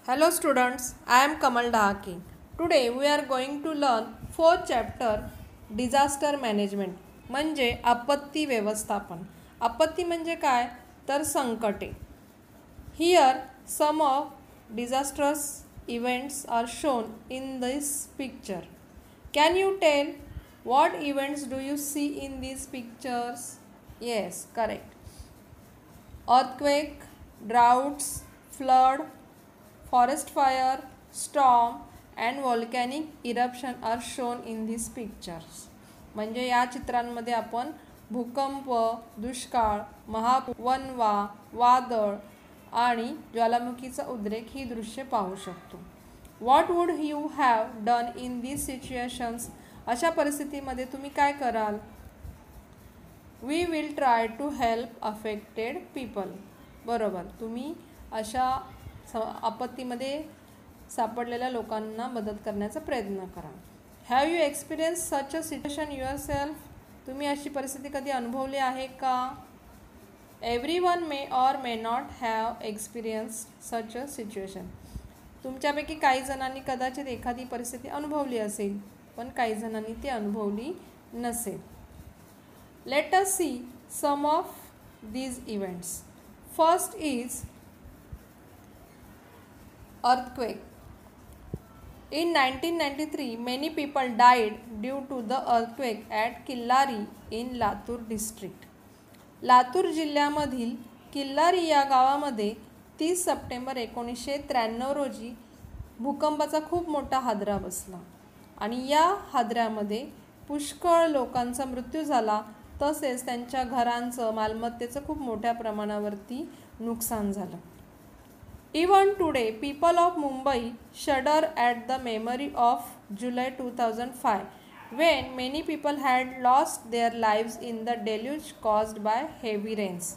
Hello students, I am Kamal Dahake. Today we are going to learn 4th chapter Disaster Management म्हणजे आपत्ती व्यवस्थापन. आपत्ती म्हणजे काय तर संकटे. Here some of disastrous events are shown in this picture. Can you tell what events do you see in these pictures? Yes, correct. Earthquake, droughts, flood, forest fire, storm and volcanic eruption are shown in these pictures. म्हणजे या चित्रांमध्ये आपण भूकंप, दुष्काळ, वनवा, वादळ आणि ज्वालामुखीचा उद्रेक ही दृश्ये पाहू शकतो. What would you have done in these situations? अशा परिस्थितीमध्ये तुम्ही काय कराल? We will try to help affected people. बरोबर, तुम्ही अशा आपत्तीमध्ये सापडलेल्या लोकांना मदत करण्याचा प्रयत्न करा. Have you experience such a situation yourself? तुम्ही अशी परिस्थिती कधी अनुभवली आहे का? Everyone may or may not have experienced such a situation. तुमच्यापैकी काही जणांनी कदाचित एखादी परिस्थिती अनुभवली असेल, पण काही जणांनी ती अनुभवली नसेल. Let us see some of these events. First is earthquake. In 1993, many people died due to the earthquake at Killari in Latur district. Latur जिल्ह्यामधील किल्लारी या गावामध्ये 30 सप्टेंबर 1993 रोजी भूकंपाचा खूप मोठा हादरा बसला आणि या हादऱ्यामध्ये पुष्कळ लोकांचा मृत्यू झाला, तसेच त्यांच्या घरांचं, मालमत्तेचं खूप मोठ्या प्रमाणावरती नुकसान झालं. Even today, people of Mumbai shudder at the memory of July 2005, when many people had lost their lives in the deluge caused by heavy rains.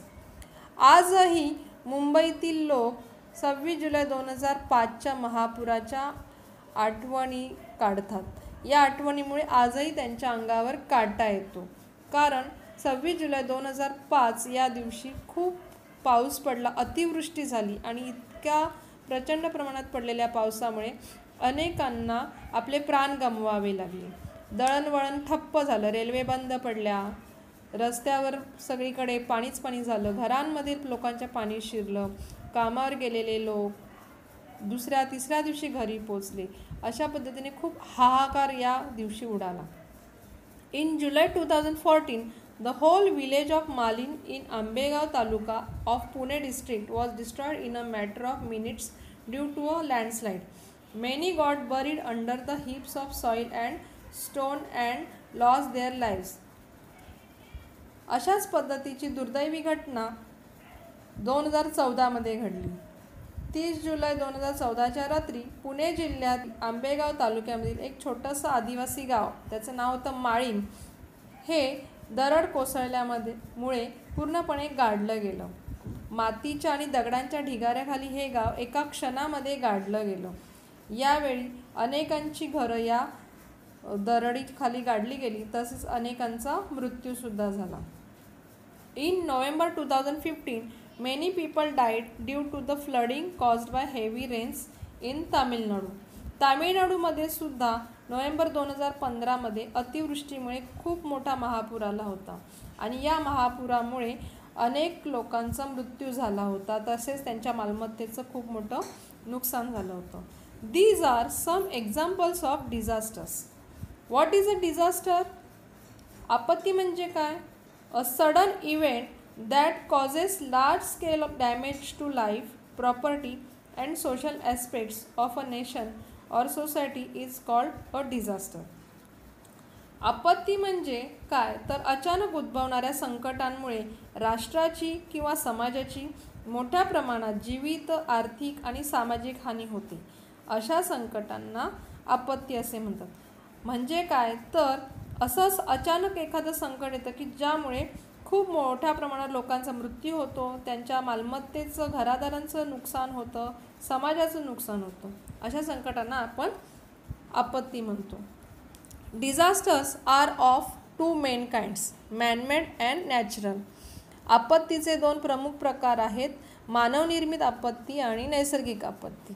आजही मुंबईतील लोक 26 जुलै 2005च्या महापुराच्या आठवणी काढतात. या आठवणीमुळे आजही त्यांच्या अंगावर काटा येतो, कारण 26 जुलै 2005 या दिवशी खूप पाऊस पडला, अतिवृष्टी झाली आणि इतक्या प्रचंड प्रमाणात पडलेल्या पावसामुळे अनेकांना आपले प्राण गमवावे लागले. दळणवळण ठप्प झालं, रेल्वे बंद पडल्या, रस्त्यावर सगळीकडे पाणीच पाणी झालं, घरांमधील लोकांच्या पाणी शिरलं, कामावर गेलेले लोक दुसऱ्या तिसऱ्या दिवशी घरी पोचले. अशा पद्धतीने खूप हाहाकार या दिवशी उडाला. In July 2014, the whole village of Malin in Ambegaon Taluka of Pune district was destroyed in a matter of minutes due to a landslide. Many got buried under the heaps of soil and stone and lost their lives. अशाच पद्धतीची दुर्दैवी घटना 2014 मध्ये घडली. 30 जुलै 2014च्या रात्री पुणे जिल्ह्यात आंबेगाव तालुक्यामधील एक छोटंसं आदिवासी गाव, त्याचं नाव होतं माळीण, हे दरड कोसळल्यामुळे पूर्णपणे गाडलं गेलं. मातीच्या आणि दगडांच्या ढिगाऱ्याखाली हे गाव एका क्षणामध्ये गाडलं गेलं. यावेळी अनेकांची घरं या दरडीखाली गाडली गेली, तसेच अनेकांचा मृत्यूसुद्धा झाला. In November 2015, many people died due to the flooding caused by heavy rains in Tamil Nadu. तामिळनाडूमध्ये सुद्धा नोव्हेंबर 2015 मध्ये अतिवृष्टीमुळे खूप मोठा महापूर आला होता आणि या महापुरामुळे अनेक लोकांचा मृत्यू झाला होता, तसेच त्यांच्या मालमत्तेचं खूप मोठं नुकसान झालं होतं. These are some examples of disasters. What is a disaster? आपत्ती म्हणजे काय? A sudden event that causes large scale of damage to life, property and social aspects of a nation or society is called a disaster. आपत्ती म्हणजे काय तर अचानक उद्भवणाऱ्या संकटांमुळे राष्ट्राची किंवा समाजाची मोठ्या प्रमाणात जीवित, आर्थिक आणि सामाजिक हानी होते. अशा संकटांना आपत्ती असे म्हणतात. म्हणजे काय तर असंच अचानक एखादं संकट येतं की ज्यामुळे खूप मोठ्या प्रमाणात लोकांचा मृत्यू होतो, त्यांच्या मालमत्तेचं, घरादारांचं नुकसान होतं, समाजाचं नुकसान होतं. अशा संकटांना आपण आपत्ती म्हणतो. Disasters are of two main kinds, manmade and natural. आपत्तीचे दोन प्रमुख प्रकार आहेत, मानवनिर्मित आपत्ती आणि नैसर्गिक आपत्ती.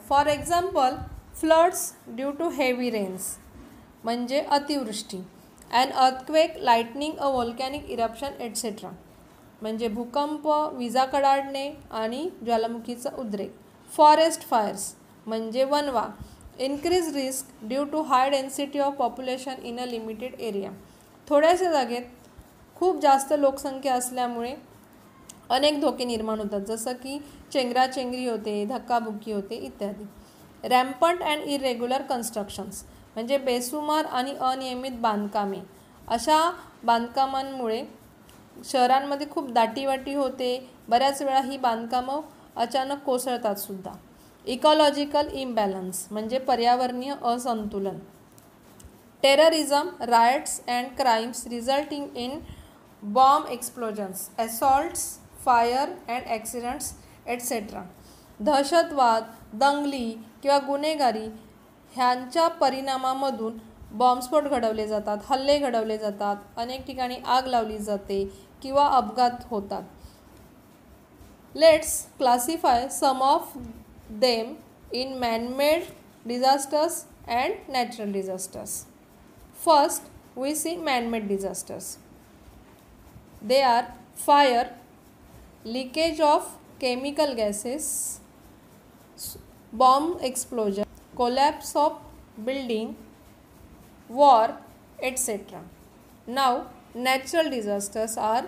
For example floods due to heavy rains म्हणजे अतिवृष्टी, and earthquake, lightning, a volcanic eruption etcetera म्हणजे भूकंप, विजा कडाडणे आणि ज्वालामुखीचा उद्रेक. फॉरेस्ट फायर्स म्हणजे वनवा, increase risk due to high density of population in a limited area. थोड्याशा जागेत खूप जास्त लोकसंख्या असल्यामुळे अनेक धोके निर्माण होतात, जसं की चेंगराचेंगरी होते, धक्काबुक्की होते इत्यादी. रॅम्पंट अँड इरेग्युलर कन्स्ट्रक्शन्स म्हणजे बेसुमार आणि अनियमित बांधकामे. अशा बांधकामांमुळे शहरांमध्ये खूप दाटीवाटी होते. बऱ्याच वेळा ही बांधकामं अचानक कोसळतात सुद्धा. इकॉलॉजिकल इम्बॅलन्स म्हणजे पर्यावरणीय असंतुलन. Terrorism, riots and crimes resulting in bomb explosions, assaults, fire and accidents etcetera. दहशतवाद, दंगली किंवा गुन्हेगारी ह्यांच्या परिणामामधून बॉम्बस्फोट घडवले जातात, हल्ले घडवले जातात, अनेक ठिकाणी आग लावली जाते किंवा अपघात होतात. Let's classify some of them in manmade disasters and natural disasters. First we see man-made disasters. They are fire, leakage of chemical gases, bomb explosion, collapse of building, war, etc. Now natural disasters are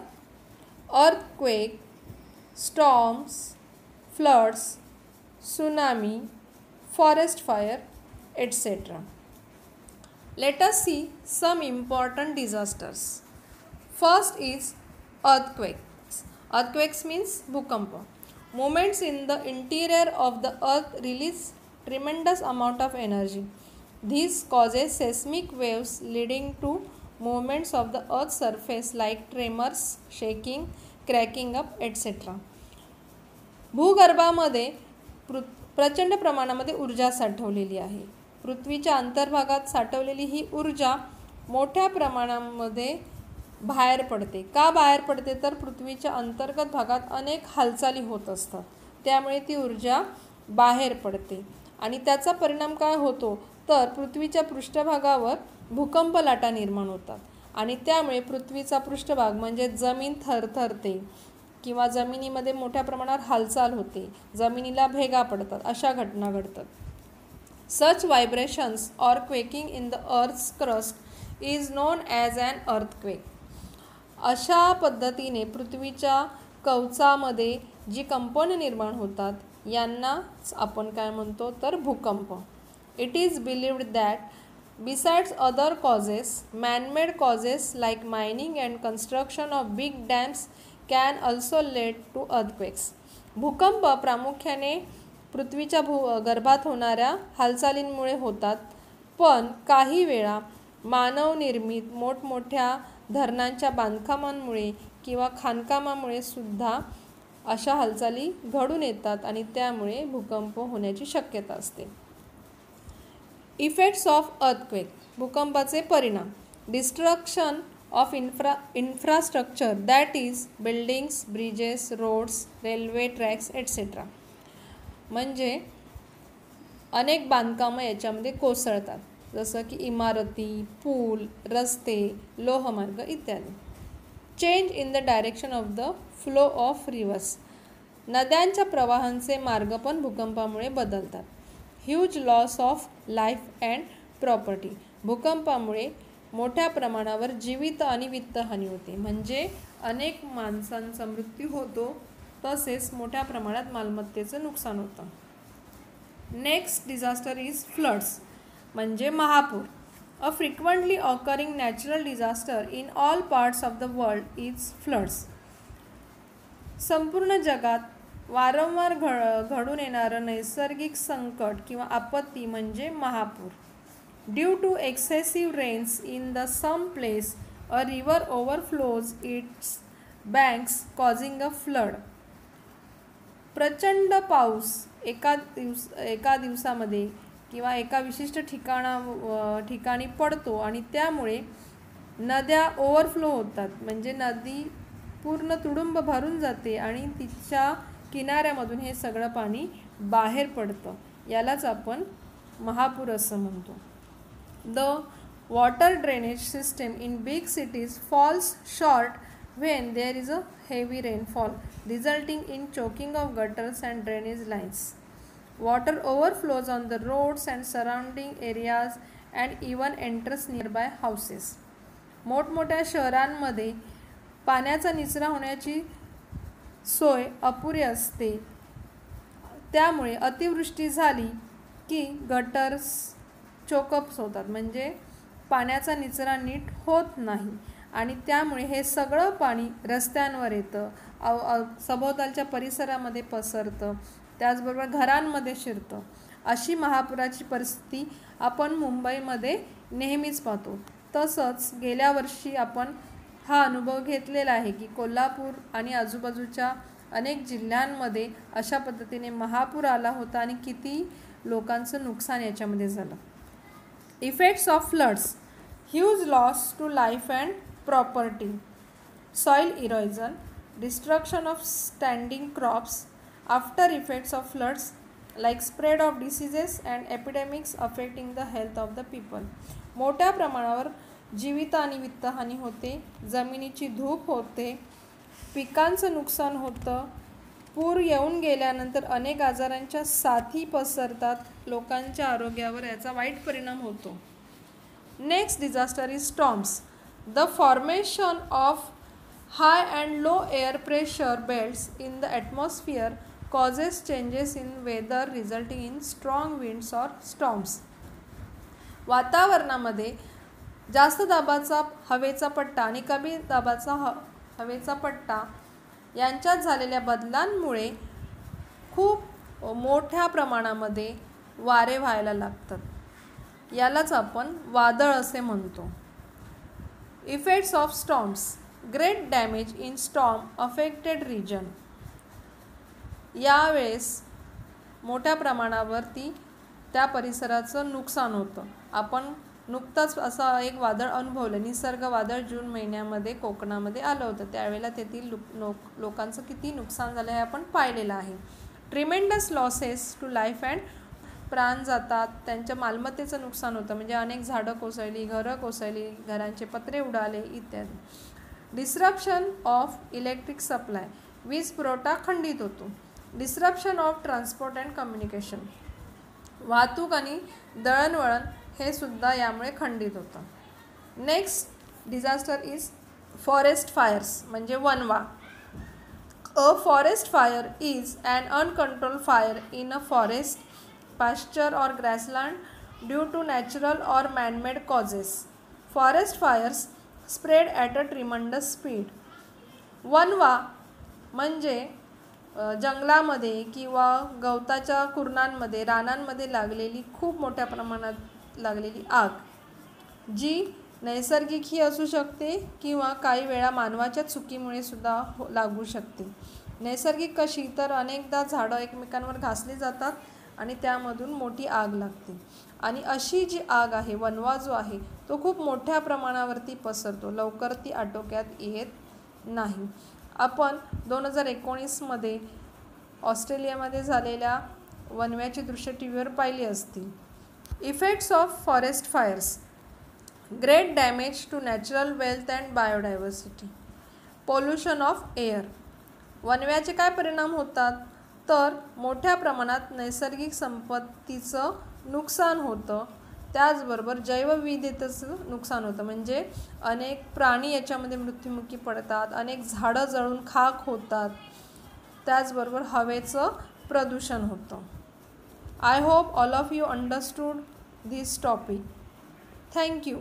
earthquake, storms, floods, tsunami, forest fire, etc. Let us see some important disasters. First is earthquakes. Earthquakes means bhukampa. Movements in the interior of the earth release tremendous amount of energy. This causes seismic waves leading to movements of the earth's surface like tremors, shaking, cracking up, etc. भूगर्भामध्ये प्रचंड प्रमाणामध्ये ऊर्जा साठवलेली आहे. पृथ्वीच्या अंतर्भागात साठवलेली ही ऊर्जा मोठ्या प्रमाणामध्ये बाहेर पडते. का बाहेर पडते तर पृथ्वीच्या अंतर्गत भागात अनेक हालचाली होत असतात, त्यामुळे ती ऊर्जा बाहेर पडते आणि त्याचा परिणाम काय होतो तर पृथ्वीच्या पृष्ठभागावर भूकंप लाटा निर्माण होतात आणि त्यामुळे पृथ्वीचा पृष्ठभाग म्हणजे जमीन थरथरते किंवा जमिनीमध्ये मोठ्या प्रमाणावर हालचाल होते, जमिनीला भेगा पडतात, अशा घटना घडतात. Such vibrations or quaking in the earth's crust is known as an earthquake. अशा पद्धतीने पृथ्वीच्या कवचामध्ये जी कंपन निर्माण होतात यांनाच आपण काय म्हणतो तर भूकंप. It is believed that besides other causes, man-made causes like mining and construction of big dams can also lead to earthquakes. भूकंप प्रामुख्याने पृथ्वीच्या गर्भात होणाऱ्या हालचालींमुळे होतात, पण काही वेळा मानवनिर्मित मोठमोठ्या धरणांच्या बांधकामांमुळे किंवा खाणकामामुळे सुद्धा अशा हालचाली घडून येतात आणि त्यामुळे भूकंप होण्याची शक्यता असते. इफेक्ट्स ऑफ अर्थक्वेक, भूकंपाचे परिणाम. Destruction of infrastructure that is buildings, bridges, roads, railway tracks etcetera. म्हणजे अनेक बांधकामं याच्यामध्ये कोसळतात, जसं की इमारती, पूल, रस्ते, लोहमार्ग इत्यादी. Change in the direction of the flow of reverse, नद्यांच्या प्रवाहांचे मार्ग पण भूकंपामुळे बदलतात. Huge loss of life and property, भूकंपामुळे मोठ्या प्रमाणावर जीवित आणि वित्तहानी होते, म्हणजे अनेक माणसांचा मृत्यू होतो, तसेच मोठ्या प्रमाणात मालमत्तेचं नुकसान होतं. नेक्स्ट डिझास्टर इज फ्लड्स म्हणजे महापूर. A frequently occurring natural disaster in all parts of the world is floods. संपूर्ण जगात वारंवार घडून येणारं नैसर्गिक संकट किंवा आपत्ती म्हणजे महापूर. Due to excessive rains in the some place a river overflows its banks causing a flood. प्रचंड पाऊस एका दिवसामध्ये किंवा एका विशिष्ट ठिकाणी पडतो आणि त्यामुळे नद्या ओव्हरफ्लो होतात, म्हणजे नदी पूर्ण तुडुंब भरून जाते आणि तिच्या किनाऱ्यामधून हे सगळं पाणी बाहेर पडतं यालाच आपण महापूर असं म्हणतो. The water drainage system in big cities falls short when there is a heavy rainfall, resulting in choking of gutters and drainage lines. Water overflows on the roads and surrounding areas and even enters nearby houses. मोठमोठ्या शहरांमध्ये पाण्याचा निचरा होण्याची सोय अपुरी असते. त्यामुळे अतिवृष्टी झाली की गटर्स चोकअप्स होतात, म्हणजे पाण्याचा निचरा नीट होत नाही आणि त्यामुळे हे सगळं पाणी रस्त्यांवर येतं, सभोवतालच्या परिसरामध्ये पसरतं, त्याचबरोबर घरांमध्ये शिरतं. अशी महापुराची परिस्थिती आपण मुंबईमध्ये नेहमीच पाहतो. तसंच गेल्या वर्षी आपण हा अनुभव घेतलेला आहे की कोल्हापूर आणि आजूबाजूच्या अनेक जिल्ह्यांमध्ये अशा पद्धतीने महापूर आला होता आणि किती लोकांचं नुकसान याच्यामध्ये झालं. Effects of floods. Huge loss to life and property, soil erosion, destruction of standing crops, after effects of floods like spread of diseases and epidemics affecting the health of the people. मोठ्या प्रमाणावर जीवित आणि वित्तहानी होते, जमिनीची धूप होते, पिकांचं नुकसान होतं, पूर येऊन गेल्यानंतर अनेक आजारांच्या साथी पसरतात, लोकांच्या आरोग्यावर याचा वाईट परिणाम होतो. Next disaster is storms. The formation of high and low air pressure belts in the atmosphere causes changes in weather resulting in strong winds or storms. वातावरणामध्ये जास्त दाबाचा हवेचा पट्टा आणि कमी दाबाचा हवेचा पट्टा यांच्यात झालेल्या बदलांमुळे खूप मोठ्या प्रमाणामध्ये वारे व्हायला लागतात. यालाच आपण वादळ असे म्हणतो. Effects of storms. Great damage in storm affected region. यावेळेस मोठ्या प्रमाणावरती त्या परिसराचं नुकसान होतं. आपण नुकताच असं एक वादळ अनुभवलं, निसर्ग वादळ जून महिन्यामध्ये कोकणामध्ये आलं होतं. त्यावेळेला तेथील लोकांचं किती नुकसान झालं हे आपण पाहिलेलं आहे. Tremendous losses to life and. प्राण जातात, त्यांच्या मालमत्तेचं नुकसान होतं, म्हणजे अनेक झाडं कोसळली, घरं कोसळली, घरांचे पत्रे उडाले इत्यादी. Disruption of electric supply. वीज पुरवठा खंडित होतो. Disruption of transport and communication. वाहतूक आणि दळणवळण हे सुद्धा यामुळे खंडित होतं. Next disaster is forest fires, म्हणजे वनवा. A forest fire is an uncontrolled fire in a forest, pasture or grassland due to natural or man-made causes. Forest fires spread at a tremendous speed. वनवा म्हणजे जंगलामध्ये किंवा गवताच्या कुरणांमध्ये, रानांमध्ये लागलेली खूप मोठ्या प्रमाणात लागलेली आग, जी नैसर्गिक ही असू शकते किंवा काही वेळा मानवाच्या चुकीमुळे सुद्धा लागू शकते. नैसर्गिक कशी तर अनेकदा झाडं एकमेकांवर घासली जातात आणि त्यामधून मोठी आग लागते. आणि अशी जी आग आहे, वनवा जो आहे, तो खूप मोठ्या प्रमाणावरती पसरतो, लवकर ती आटोक्यात येत नाही. आपण 2019मध्ये ऑस्ट्रेलियामध्ये झालेल्या वनव्याची दृश्य टीव्हीवर पाहिली असतील. Effects of forest fires. Great damage to natural wealth and biodiversity. Pollution of air. वनव्याचे काय परिणाम होतात तर मोठ्या प्रमाणात नैसर्गिक संपत्तीचं नुकसान होतं, त्याचबरोबर जैवविविधतेचं नुकसान होतं, म्हणजे अनेक प्राणी याच्यामध्ये मृत्युमुखी पडतात, अनेक झाडं जळून खाक होतात, त्याचबरोबर हवेचं प्रदूषण होतं. I hope all of you understood this topic. Thank you.